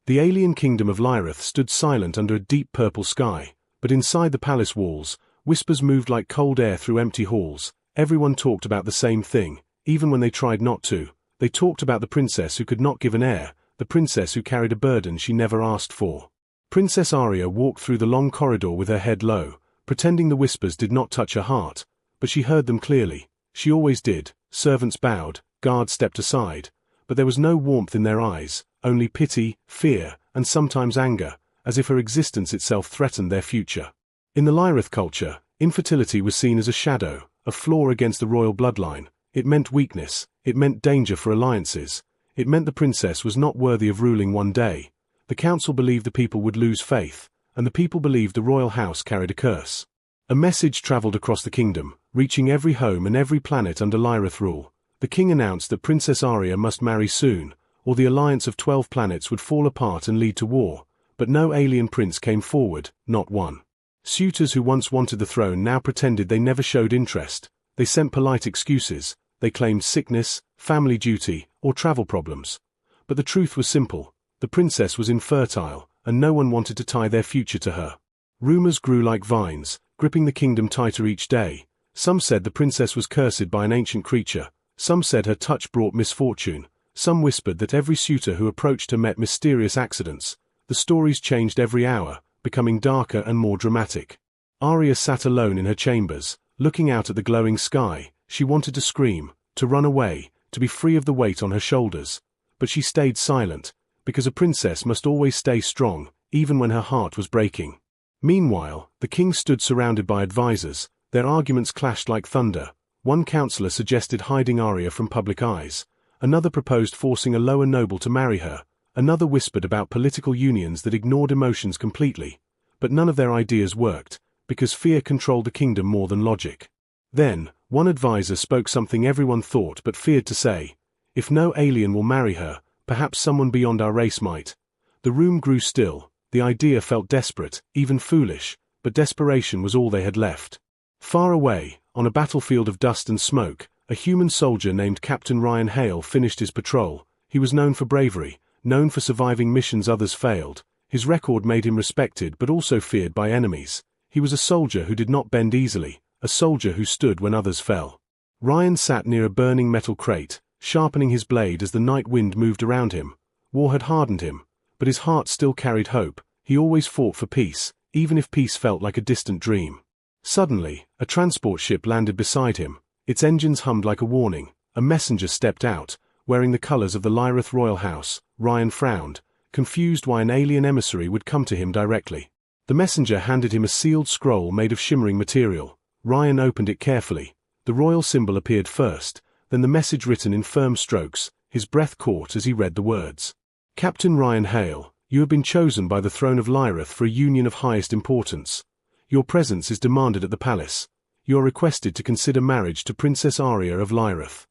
The alien kingdom of Lyrith stood silent under a deep purple sky, but inside the palace walls, whispers moved like cold air through empty halls. Everyone talked about the same thing, even when they tried not to. They talked about the princess who could not give an heir, the princess who carried a burden she never asked for. Princess Aria walked through the long corridor with her head low, pretending the whispers did not touch her heart, but she heard them clearly. She always did. Servants bowed, guards stepped aside, but there was no warmth in their eyes, only pity, fear, and sometimes anger, as if her existence itself threatened their future. In the Lyrith culture, infertility was seen as a shadow, a flaw against the royal bloodline. It meant weakness, it meant danger for alliances, it meant the princess was not worthy of ruling one day. The council believed the people would lose faith, and the people believed the royal house carried a curse. A message traveled across the kingdom, reaching every home and every planet under Lyrith rule. The king announced that Princess Aria must marry soon, or the alliance of 12 planets would fall apart and lead to war. But no alien prince came forward, not one. Suitors who once wanted the throne now pretended they never showed interest. They sent polite excuses. They claimed sickness, family duty, or travel problems. But the truth was simple. The princess was infertile, and no one wanted to tie their future to her. Rumors grew like vines, gripping the kingdom tighter each day. Some said the princess was cursed by an ancient creature. Some said her touch brought misfortune. Some whispered that every suitor who approached her met mysterious accidents. The stories changed every hour, becoming darker and more dramatic. Aria sat alone in her chambers, looking out at the glowing sky. She wanted to scream, to run away, to be free of the weight on her shoulders. But she stayed silent, because a princess must always stay strong, even when her heart was breaking. Meanwhile, the king stood surrounded by advisors. Their arguments clashed like thunder. One counselor suggested hiding Aria from public eyes. Another proposed forcing a lower noble to marry her. Another whispered about political unions that ignored emotions completely. But none of their ideas worked, because fear controlled the kingdom more than logic. Then, one advisor spoke something everyone thought but feared to say. If no alien will marry her, perhaps someone beyond our race might. The room grew still. The idea felt desperate, even foolish, but desperation was all they had left. Far away, on a battlefield of dust and smoke, a human soldier named Captain Ryan Hale finished his patrol. He was known for bravery, known for surviving missions others failed. His record made him respected but also feared by enemies. He was a soldier who did not bend easily, a soldier who stood when others fell. Ryan sat near a burning metal crate, sharpening his blade as the night wind moved around him. War had hardened him, but his heart still carried hope. He always fought for peace, even if peace felt like a distant dream. Suddenly, a transport ship landed beside him. Its engines hummed like a warning. A messenger stepped out, wearing the colors of the Lyrith royal house. Ryan frowned, confused why an alien emissary would come to him directly. The messenger handed him a sealed scroll made of shimmering material. Ryan opened it carefully. The royal symbol appeared first, then the message written in firm strokes. His breath caught as he read the words. Captain Ryan Hale, you have been chosen by the throne of Lyrith for a union of highest importance. Your presence is demanded at the palace. You are requested to consider marriage to Princess Aria of Lyrith.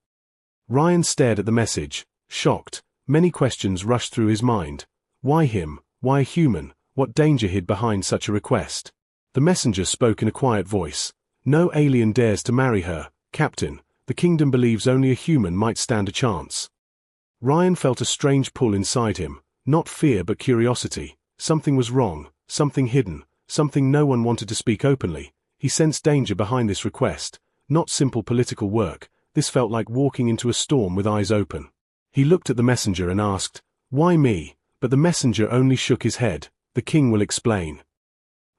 Ryan stared at the message, shocked. Many questions rushed through his mind. Why him? Why a human? What danger hid behind such a request? The messenger spoke in a quiet voice. No alien dares to marry her, Captain. The kingdom believes only a human might stand a chance. Ryan felt a strange pull inside him, not fear but curiosity. Something was wrong, something hidden, something no one wanted to speak openly. He sensed danger behind this request, not simple political work. This felt like walking into a storm with eyes open. He looked at the messenger and asked, "Why me?" But the messenger only shook his head. "The king will explain."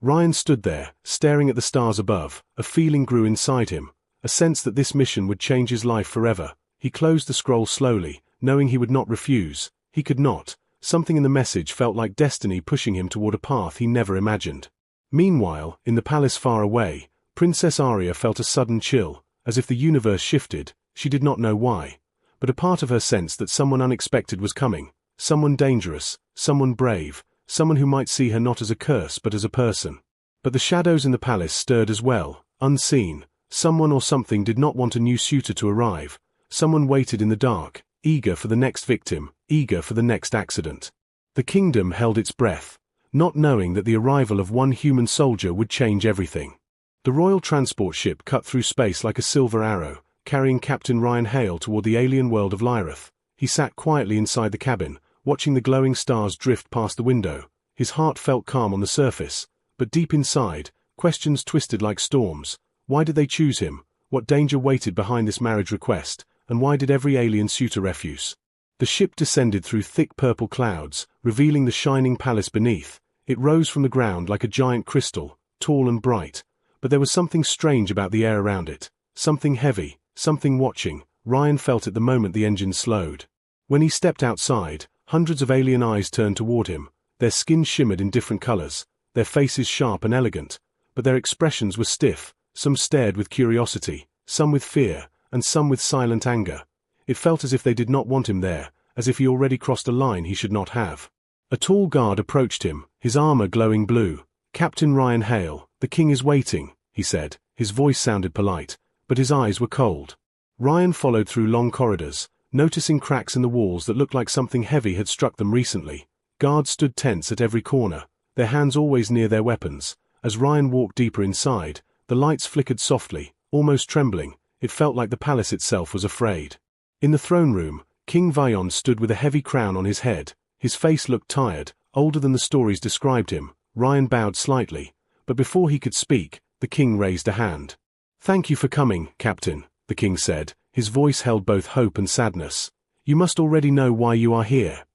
Ryan stood there, staring at the stars above. A feeling grew inside him, a sense that this mission would change his life forever. He closed the scroll slowly, knowing he would not refuse. He could not. Something in the message felt like destiny pushing him toward a path he never imagined. Meanwhile, in the palace far away, Princess Aria felt a sudden chill, as if the universe shifted. She did not know why, but a part of her sensed that someone unexpected was coming, someone dangerous, someone brave, someone who might see her not as a curse but as a person. But the shadows in the palace stirred as well, unseen. Someone or something did not want a new suitor to arrive. Someone waited in the dark, eager for the next victim, eager for the next accident. The kingdom held its breath, not knowing that the arrival of one human soldier would change everything. The royal transport ship cut through space like a silver arrow, carrying Captain Ryan Hale toward the alien world of Lyrith. He sat quietly inside the cabin, watching the glowing stars drift past the window. His heart felt calm on the surface, but deep inside, questions twisted like storms. Why did they choose him? What danger waited behind this marriage request? And why did every alien suitor refuse? The ship descended through thick purple clouds, revealing the shining palace beneath. It rose from the ground like a giant crystal, tall and bright. But there was something strange about the air around it. Something heavy, something watching. Ryan felt it the moment the engines slowed. When he stepped outside, hundreds of alien eyes turned toward him. Their skin shimmered in different colors, their faces sharp and elegant, but their expressions were stiff. Some stared with curiosity, some with fear, and some with silent anger. It felt as if they did not want him there, as if he already crossed a line he should not have. A tall guard approached him, his armor glowing blue. "Captain Ryan Hale, the king is waiting," he said. His voice sounded polite, but his eyes were cold. Ryan followed through long corridors, noticing cracks in the walls that looked like something heavy had struck them recently. Guards stood tense at every corner, their hands always near their weapons. As Ryan walked deeper inside, the lights flickered softly, almost trembling. It felt like the palace itself was afraid. In the throne room, King Vion stood with a heavy crown on his head. His face looked tired, older than the stories described him. Ryan bowed slightly, but before he could speak, the king raised a hand. "Thank you for coming, Captain," the king said. His voice held both hope and sadness. "You must already know why you are here."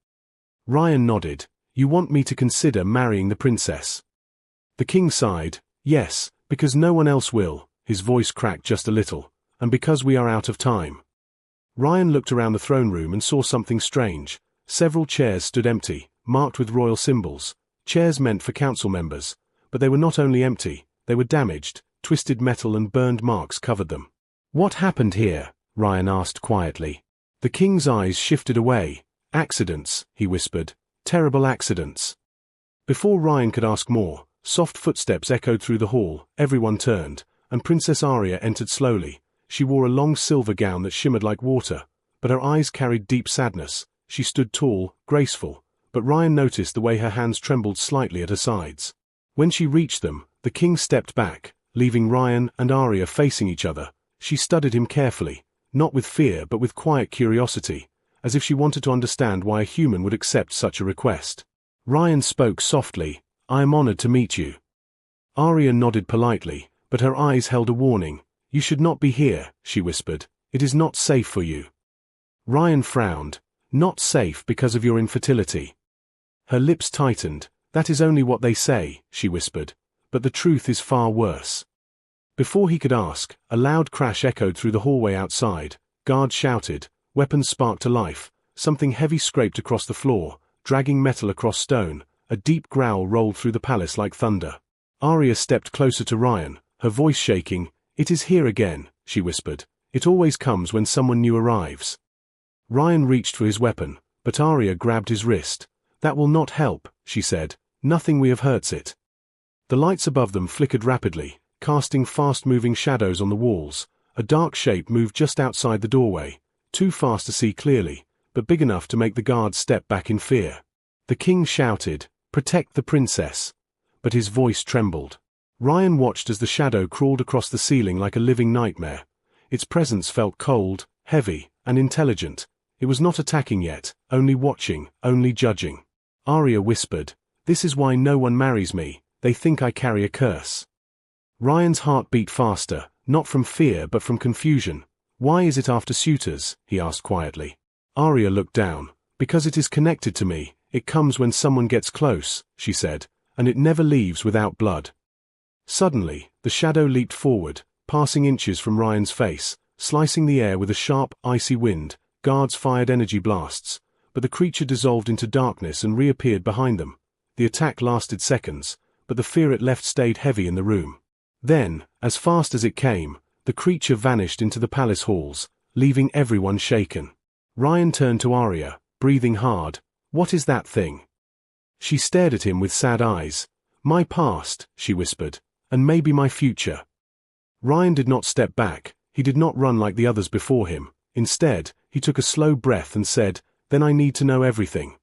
Ryan nodded. "You want me to consider marrying the princess?" The king sighed. "Yes, because no one else will." His voice cracked just a little. "And because we are out of time." Ryan looked around the throne room and saw something strange. Several chairs stood empty, marked with royal symbols. Chairs meant for council members. But they were not only empty, they were damaged. Twisted metal and burned marks covered them. "What happened here?" Ryan asked quietly. The king's eyes shifted away. "Accidents," he whispered. "Terrible accidents." Before Ryan could ask more, soft footsteps echoed through the hall. Everyone turned, and Princess Aria entered slowly. She wore a long silver gown that shimmered like water, but her eyes carried deep sadness. She stood tall, graceful, but Ryan noticed the way her hands trembled slightly at her sides. When she reached them, the king stepped back, leaving Ryan and Aria facing each other. She studied him carefully, not with fear but with quiet curiosity, as if she wanted to understand why a human would accept such a request. Ryan spoke softly. "I am honored to meet you." Aria nodded politely, but her eyes held a warning. "You should not be here," she whispered. "It is not safe for you." Ryan frowned. "Not safe because of your infertility." Her lips tightened. "That is only what they say," she whispered. "But the truth is far worse." Before he could ask, a loud crash echoed through the hallway outside. Guards shouted. Weapons sparked to life. Something heavy scraped across the floor, dragging metal across stone. A deep growl rolled through the palace like thunder. Aria stepped closer to Ryan, her voice shaking. "It is here again," she whispered. "It always comes when someone new arrives." Ryan reached for his weapon, but Aria grabbed his wrist. "That will not help," she said. "Nothing we have hurts it." The lights above them flickered rapidly, casting fast-moving shadows on the walls. A dark shape moved just outside the doorway, too fast to see clearly, but big enough to make the guards step back in fear. The king shouted, "Protect the princess," but his voice trembled. Ryan watched as the shadow crawled across the ceiling like a living nightmare. Its presence felt cold, heavy, and intelligent. It was not attacking yet, only watching, only judging. Aria whispered, "This is why no one marries me. They think I carry a curse." Ryan's heart beat faster, not from fear but from confusion. "Why is it after suitors?" he asked quietly. Aria looked down. "Because it is connected to me. It comes when someone gets close," she said, "and it never leaves without blood." Suddenly, the shadow leaped forward, passing inches from Ryan's face, slicing the air with a sharp, icy wind. Guards fired energy blasts, but the creature dissolved into darkness and reappeared behind them. The attack lasted seconds, but the fear it left stayed heavy in the room. Then, as fast as it came, the creature vanished into the palace halls, leaving everyone shaken. Ryan turned to Aria, breathing hard. "What is that thing?" She stared at him with sad eyes. "My past," she whispered, "and maybe my future." Ryan did not step back. He did not run like the others before him. Instead, he took a slow breath and said, "Then I need to know everything."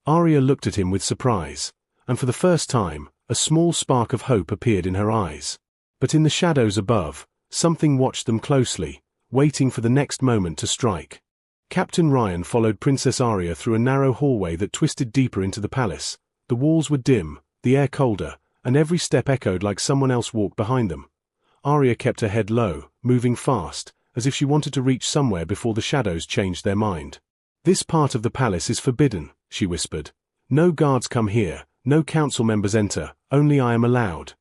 Aria looked at him with surprise, and for the first time, a small spark of hope appeared in her eyes. But in the shadows above, something watched them closely, waiting for the next moment to strike. Captain Ryan followed Princess Aria through a narrow hallway that twisted deeper into the palace. The walls were dim, the air colder, and every step echoed like someone else walked behind them. Aria kept her head low, moving fast, as if she wanted to reach somewhere before the shadows changed their mind. "This part of the palace is forbidden," she whispered. "No guards come here, no council members enter, only I am allowed."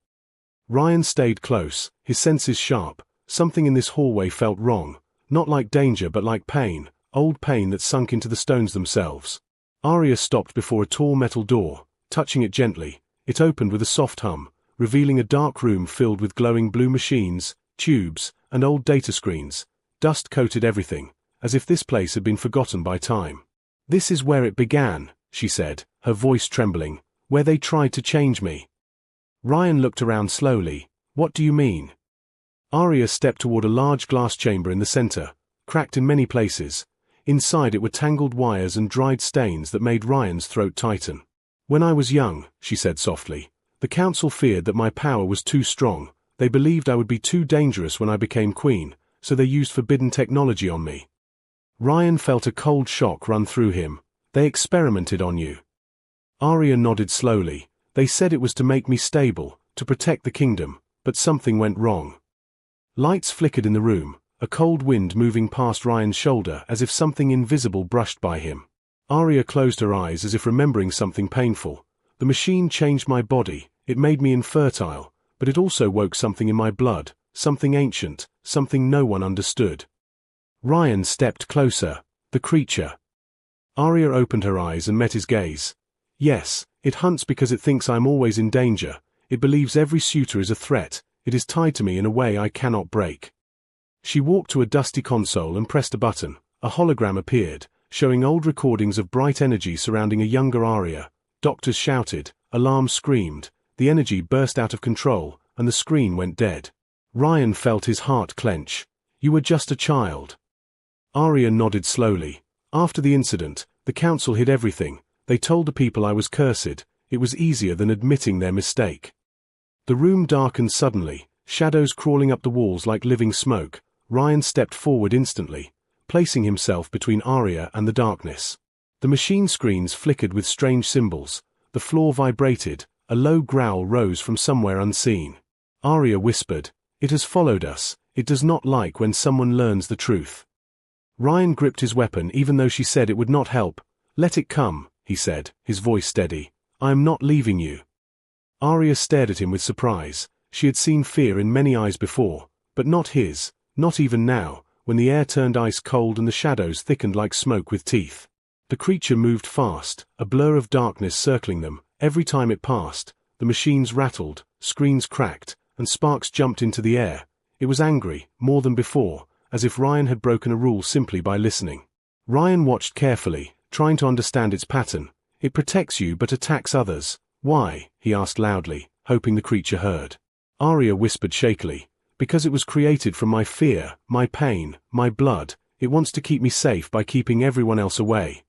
Ryan stayed close, his senses sharp. Something in this hallway felt wrong, not like danger but like pain, old pain that sunk into the stones themselves. Aria stopped before a tall metal door, touching it gently. It opened with a soft hum, revealing a dark room filled with glowing blue machines, tubes, and old data screens. Dust coated everything, as if this place had been forgotten by time. "This is where it began," she said, her voice trembling, "where they tried to change me." Ryan looked around slowly. "What do you mean?" Aria stepped toward a large glass chamber in the center, cracked in many places. Inside it were tangled wires and dried stains that made Ryan's throat tighten. "When I was young," she said softly, "the council feared that my power was too strong. They believed I would be too dangerous when I became queen, so they used forbidden technology on me." Ryan felt a cold shock run through him. "They experimented on you?" Aria nodded slowly. "They said it was to make me stable, to protect the kingdom, but something went wrong." Lights flickered in the room, a cold wind moving past Ryan's shoulder as if something invisible brushed by him. Aria closed her eyes as if remembering something painful. "The machine changed my body, it made me infertile, but it also woke something in my blood, something ancient, something no one understood." Ryan stepped closer. "The creature." Aria opened her eyes and met his gaze. "Yes, it hunts because it thinks I'm always in danger. It believes every suitor is a threat. It is tied to me in a way I cannot break." She walked to a dusty console and pressed a button. A hologram appeared, showing old recordings of bright energy surrounding a younger Aria. Doctors shouted, alarms screamed, the energy burst out of control, and the screen went dead. Ryan felt his heart clench. "You were just a child." Aria nodded slowly. "After the incident, the council hid everything. They told the people I was cursed. It was easier than admitting their mistake." The room darkened suddenly, shadows crawling up the walls like living smoke. Ryan stepped forward instantly, placing himself between Aria and the darkness. The machine screens flickered with strange symbols. The floor vibrated. A low growl rose from somewhere unseen. Aria whispered, "It has followed us. It does not like when someone learns the truth." Ryan gripped his weapon even though she said it would not help. "Let it come," he said, his voice steady. "I am not leaving you." Aria stared at him with surprise. She had seen fear in many eyes before, but not his, not even now, when the air turned ice cold and the shadows thickened like smoke with teeth. The creature moved fast, a blur of darkness circling them. Every time it passed, the machines rattled, screens cracked, and sparks jumped into the air. It was angry, more than before, as if Ryan had broken a rule simply by listening. Ryan watched carefully, trying to understand its pattern. "It protects you but attacks others. Why?" he asked loudly, hoping the creature heard. Aria whispered shakily, "Because it was created from my fear, my pain, my blood. It wants to keep me safe by keeping everyone else away."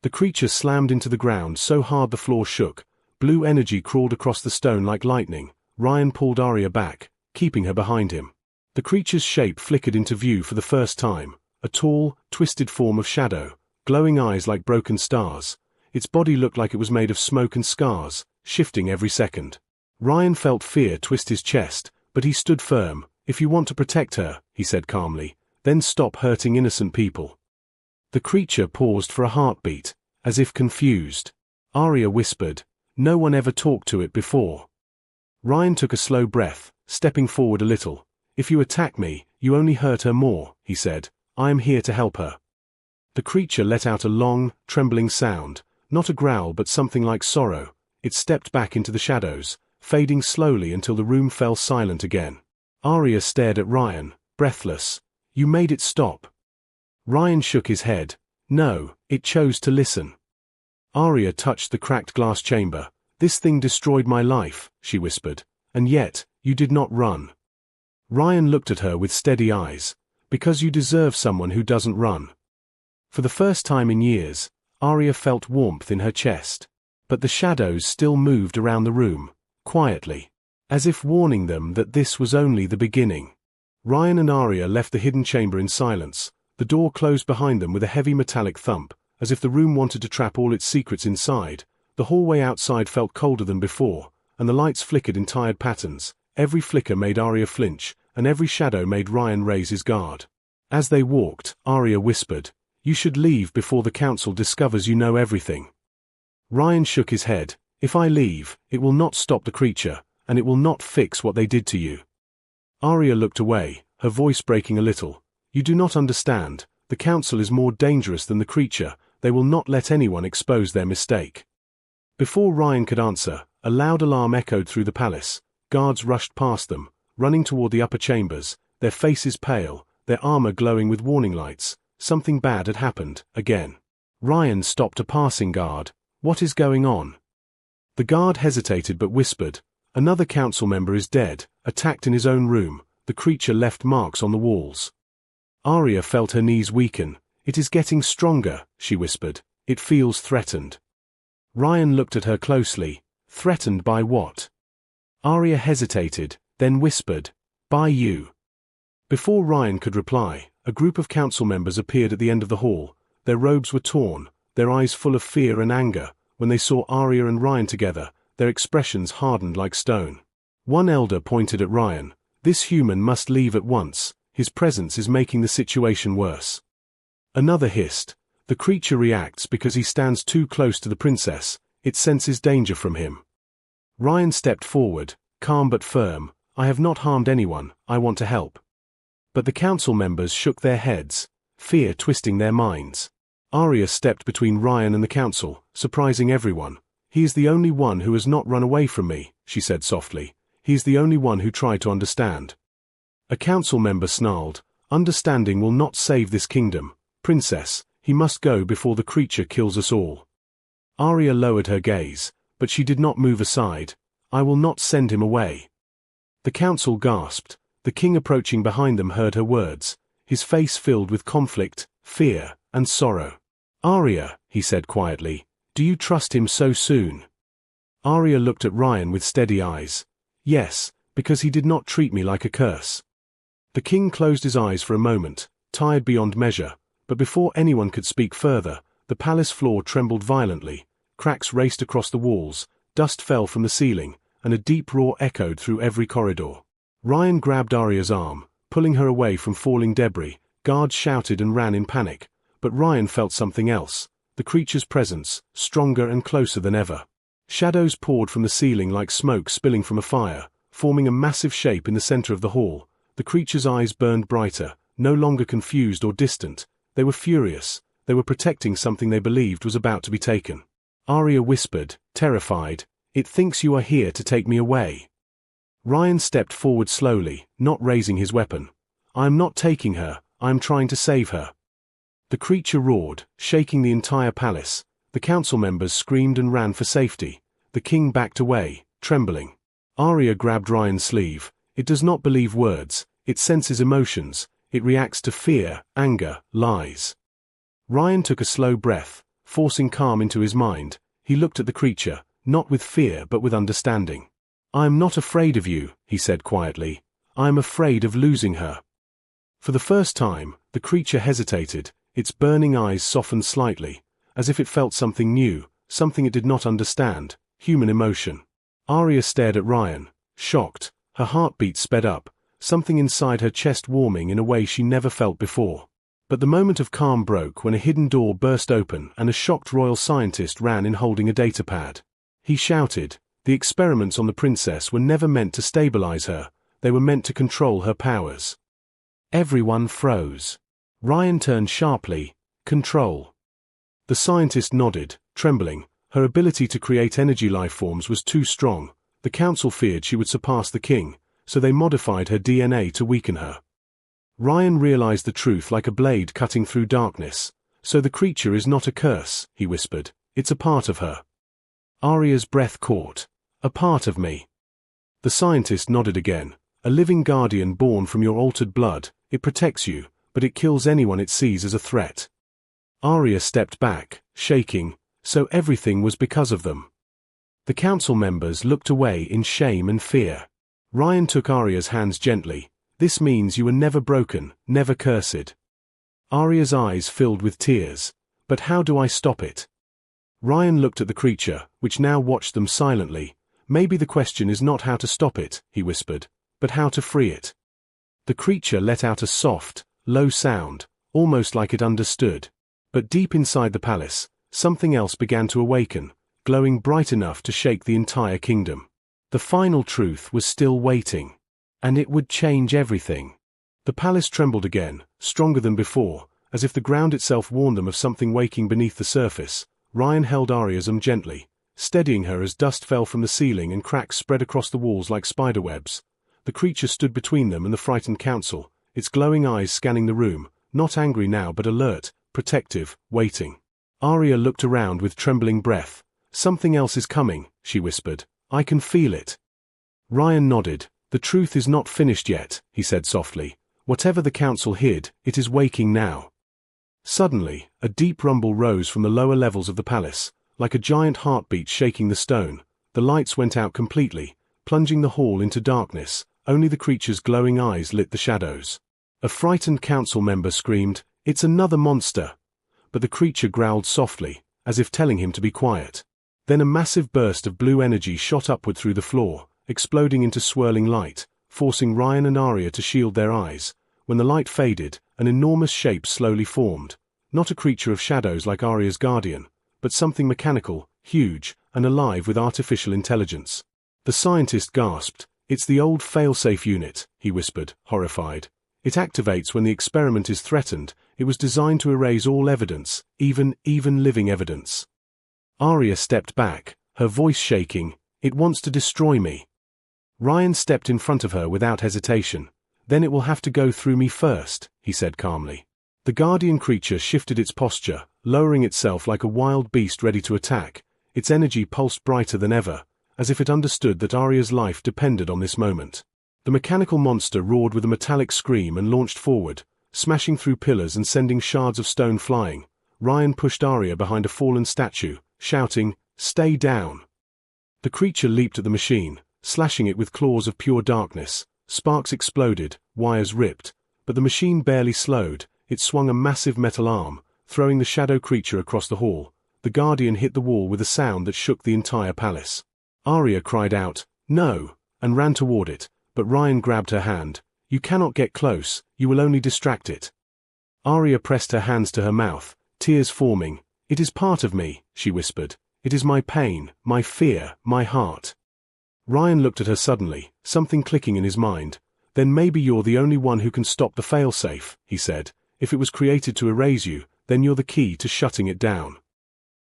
The creature slammed into the ground so hard the floor shook. Blue energy crawled across the stone like lightning. Ryan pulled Aria back, keeping her behind him. The creature's shape flickered into view for the first time, a tall, twisted form of shadow, glowing eyes like broken stars. Its body looked like it was made of smoke and scars, shifting every second. Ryan felt fear twist his chest, but he stood firm. "If you want to protect her," he said calmly, "then stop hurting innocent people." The creature paused for a heartbeat, as if confused. Aria whispered, "No one ever talked to it before." Ryan took a slow breath, stepping forward a little. "If you attack me, you only hurt her more," he said. "I am here to help her." The creature let out a long, trembling sound, not a growl but something like sorrow. It stepped back into the shadows, fading slowly until the room fell silent again. Aria stared at Ryan, breathless. "You made it stop." Ryan shook his head. "No, it chose to listen." Aria touched the cracked glass chamber. "This thing destroyed my life," she whispered. "And yet, you did not run." Ryan looked at her with steady eyes. "Because you deserve someone who doesn't run." For the first time in years, Aria felt warmth in her chest. But the shadows still moved around the room, quietly, as if warning them that this was only the beginning. Ryan and Aria left the hidden chamber in silence. The door closed behind them with a heavy metallic thump, as if the room wanted to trap all its secrets inside. The hallway outside felt colder than before, and the lights flickered in tired patterns. Every flicker made Aria flinch, and every shadow made Ryan raise his guard. As they walked, Aria whispered, "You should leave before the council discovers you know everything." Ryan shook his head. "If I leave, it will not stop the creature, and it will not fix what they did to you." Aria looked away, her voice breaking a little. "You do not understand. The council is more dangerous than the creature. They will not let anyone expose their mistake." Before Ryan could answer, a loud alarm echoed through the palace. Guards rushed past them, running toward the upper chambers, their faces pale, their armor glowing with warning lights. Something bad had happened, again. Ryan stopped a passing guard. "What is going on?" The guard hesitated but whispered, "Another council member is dead, attacked in his own room. The creature left marks on the walls." Aria felt her knees weaken. "It is getting stronger," she whispered. "It feels threatened." Ryan looked at her closely. "Threatened by what?" Aria hesitated, then whispered, "By you." Before Ryan could reply, a group of council members appeared at the end of the hall. Their robes were torn, their eyes full of fear and anger. When they saw Aria and Ryan together, their expressions hardened like stone. One elder pointed at Ryan. "This human must leave at once. His presence is making the situation worse." Another hissed, "The creature reacts because he stands too close to the princess. It senses danger from him." Ryan stepped forward, calm but firm. "I have not harmed anyone, I want to help." But the council members shook their heads, fear twisting their minds. Aria stepped between Ryan and the council, surprising everyone. "He is the only one who has not run away from me," she said softly. "He is the only one who tried to understand." A council member snarled, "Understanding will not save this kingdom. Princess, he must go before the creature kills us all." Aria lowered her gaze, but she did not move aside. "I will not send him away." The council gasped. The king approaching behind them heard her words, his face filled with conflict, fear, and sorrow. "Aria," he said quietly, "do you trust him so soon?" Aria looked at Ryan with steady eyes. "Yes, because he did not treat me like a curse." The king closed his eyes for a moment, tired beyond measure, but before anyone could speak further, the palace floor trembled violently, cracks raced across the walls, dust fell from the ceiling, and a deep roar echoed through every corridor. Ryan grabbed Aria's arm, pulling her away from falling debris. Guards shouted and ran in panic, but Ryan felt something else, the creature's presence, stronger and closer than ever. Shadows poured from the ceiling like smoke spilling from a fire, forming a massive shape in the center of the hall. The creature's eyes burned brighter, no longer confused or distant. They were furious. They were protecting something they believed was about to be taken. Aria whispered, terrified, "It thinks you are here to take me away." Ryan stepped forward slowly, not raising his weapon. "I am not taking her, I am trying to save her." The creature roared, shaking the entire palace. The council members screamed and ran for safety. The king backed away, trembling. Aria grabbed Ryan's sleeve. "It does not believe words, it senses emotions, it reacts to fear, anger, lies." Ryan took a slow breath, forcing calm into his mind. He looked at the creature, not with fear but with understanding. "I am not afraid of you," he said quietly. "I am afraid of losing her." For the first time, the creature hesitated, its burning eyes softened slightly, as if it felt something new, something it did not understand, human emotion. Aria stared at Ryan, shocked, her heartbeat sped up, something inside her chest warming in a way she never felt before. But the moment of calm broke when a hidden door burst open and a shocked royal scientist ran in holding a datapad. He shouted, "The experiments on the princess were never meant to stabilize her, they were meant to control her powers." Everyone froze. Ryan turned sharply, "Control." The scientist nodded, trembling. Her ability to create energy life forms was too strong. The council feared she would surpass the king, so they modified her DNA to weaken her. Ryan realized the truth like a blade cutting through darkness. "So the creature is not a curse," he whispered. "It's a part of her." Aria's breath caught. "A part of me." The scientist nodded again. "A living guardian born from your altered blood. It protects you, but it kills anyone it sees as a threat." Aria stepped back, shaking. So everything was because of them. The council members looked away in shame and fear. Ryan took Aria's hands gently. "This means you were never broken, never cursed." Aria's eyes filled with tears. But how do I stop it? Ryan looked at the creature, which now watched them silently. Maybe the question is not how to stop it, he whispered, but how to free it. The creature let out a soft, low sound, almost like it understood. But deep inside the palace, something else began to awaken, glowing bright enough to shake the entire kingdom. The final truth was still waiting. And it would change everything. The palace trembled again, stronger than before, as if the ground itself warned them of something waking beneath the surface. Ryan held Aria's arm gently, steadying her as dust fell from the ceiling and cracks spread across the walls like spiderwebs. The creature stood between them and the frightened council, its glowing eyes scanning the room, not angry now but alert, protective, waiting. Aria looked around with trembling breath. Something else is coming, she whispered. I can feel it. Ryan nodded. The truth is not finished yet, he said softly. Whatever the council hid, it is waking now. Suddenly, a deep rumble rose from the lower levels of the palace, like a giant heartbeat shaking the stone. The lights went out completely, plunging the hall into darkness. Only the creature's glowing eyes lit the shadows. A frightened council member screamed, "It's another monster!" But the creature growled softly, as if telling him to be quiet. Then a massive burst of blue energy shot upward through the floor, exploding into swirling light, forcing Ryan and Aria to shield their eyes. When the light faded, an enormous shape slowly formed. Not a creature of shadows like Aria's guardian, but something mechanical, huge, and alive with artificial intelligence. The scientist gasped. "It's the old failsafe unit," he whispered, horrified. "It activates when the experiment is threatened. It was designed to erase all evidence, even living evidence." Aria stepped back, her voice shaking. "It wants to destroy me." Ryan stepped in front of her without hesitation. "Then it will have to go through me first," he said calmly. The guardian creature shifted its posture, lowering itself like a wild beast ready to attack. Its energy pulsed brighter than ever, as if it understood that Aria's life depended on this moment. The mechanical monster roared with a metallic scream and launched forward, smashing through pillars and sending shards of stone flying. Ryan pushed Aria behind a fallen statue, shouting, "Stay down!" The creature leaped at the machine, slashing it with claws of pure darkness. Sparks exploded, wires ripped, but the machine barely slowed. It swung a massive metal arm, throwing the shadow creature across the hall. The guardian hit the wall with a sound that shook the entire palace. Aria cried out, "No!" and ran toward it, but Ryan grabbed her hand. "You cannot get close, you will only distract it." Aria pressed her hands to her mouth, tears forming. "It is part of me," she whispered. "It is my pain, my fear, my heart." Ryan looked at her suddenly, something clicking in his mind. "Then maybe you're the only one who can stop the failsafe," he said. "If it was created to erase you, then you're the key to shutting it down."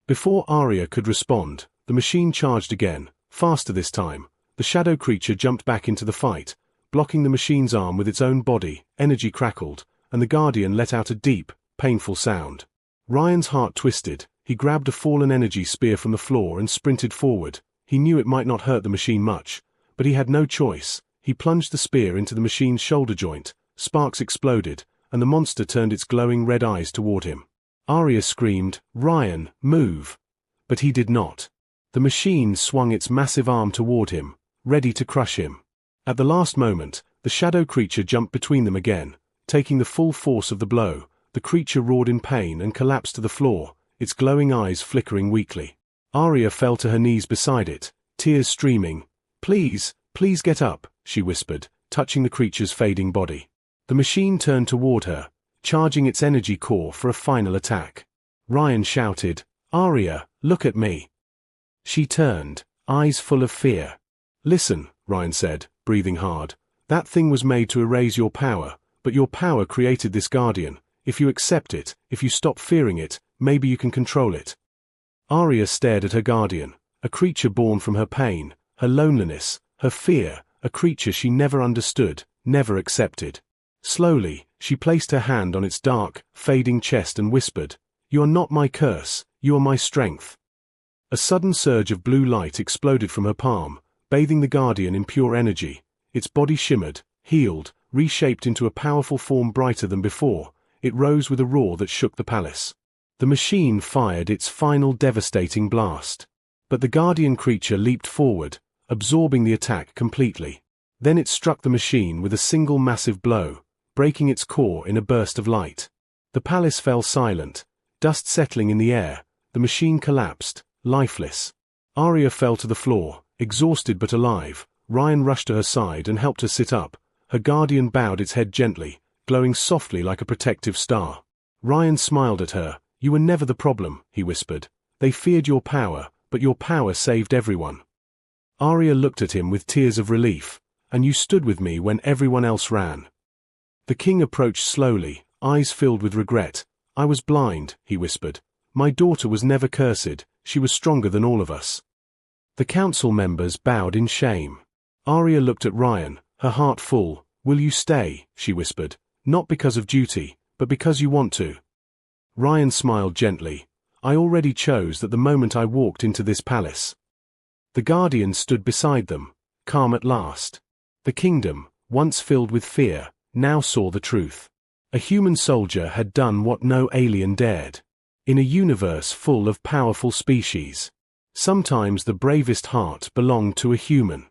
Before Aria could respond, the machine charged again, faster this time. The shadow creature jumped back into the fight, blocking the machine's arm with its own body. Energy crackled, and the guardian let out a deep, painful sound. Ryan's heart twisted. He grabbed a fallen energy spear from the floor and sprinted forward. He knew it might not hurt the machine much, but he had no choice. He plunged the spear into the machine's shoulder joint. Sparks exploded, and the monster turned its glowing red eyes toward him. Aria screamed, "Ryan, move!" But he did not. The machine swung its massive arm toward him, ready to crush him. At the last moment, the shadow creature jumped between them again, taking the full force of the blow. The creature roared in pain and collapsed to the floor, its glowing eyes flickering weakly. Aria fell to her knees beside it, tears streaming. "Please, please get up," she whispered, touching the creature's fading body. The machine turned toward her, charging its energy core for a final attack. Ryan shouted, "Aria, look at me." She turned, eyes full of fear. "Listen," Ryan said, breathing hard. "That thing was made to erase your power, but your power created this guardian. If you accept it, if you stop fearing it, maybe you can control it." Aria stared at her guardian, a creature born from her pain, her loneliness, her fear, a creature she never understood, never accepted. Slowly, she placed her hand on its dark, fading chest and whispered, "You are not my curse, you are my strength." A sudden surge of blue light exploded from her palm, bathing the guardian in pure energy. Its body shimmered, healed, reshaped into a powerful form brighter than before. It rose with a roar that shook the palace. The machine fired its final devastating blast. But the guardian creature leaped forward, absorbing the attack completely. Then it struck the machine with a single massive blow, breaking its core in a burst of light. The palace fell silent, dust settling in the air. The machine collapsed, lifeless. Aria fell to the floor, exhausted but alive. Ryan rushed to her side and helped her sit up. Her guardian bowed its head gently, glowing softly like a protective star. Ryan smiled at her. "You were never the problem," he whispered. "They feared your power, but your power saved everyone." Aria looked at him with tears of relief. "And you stood with me when everyone else ran." The king approached slowly, eyes filled with regret. "I was blind," he whispered. "My daughter was never cursed, she was stronger than all of us." The council members bowed in shame. Aria looked at Ryan, her heart full. "Will you stay?" she whispered. "Not because of duty, but because you want to." Ryan smiled gently. "I already chose that the moment I walked into this palace." The guardian stood beside them, calm at last. The kingdom, once filled with fear, now saw the truth. A human soldier had done what no alien dared. In a universe full of powerful species, sometimes the bravest heart belonged to a human.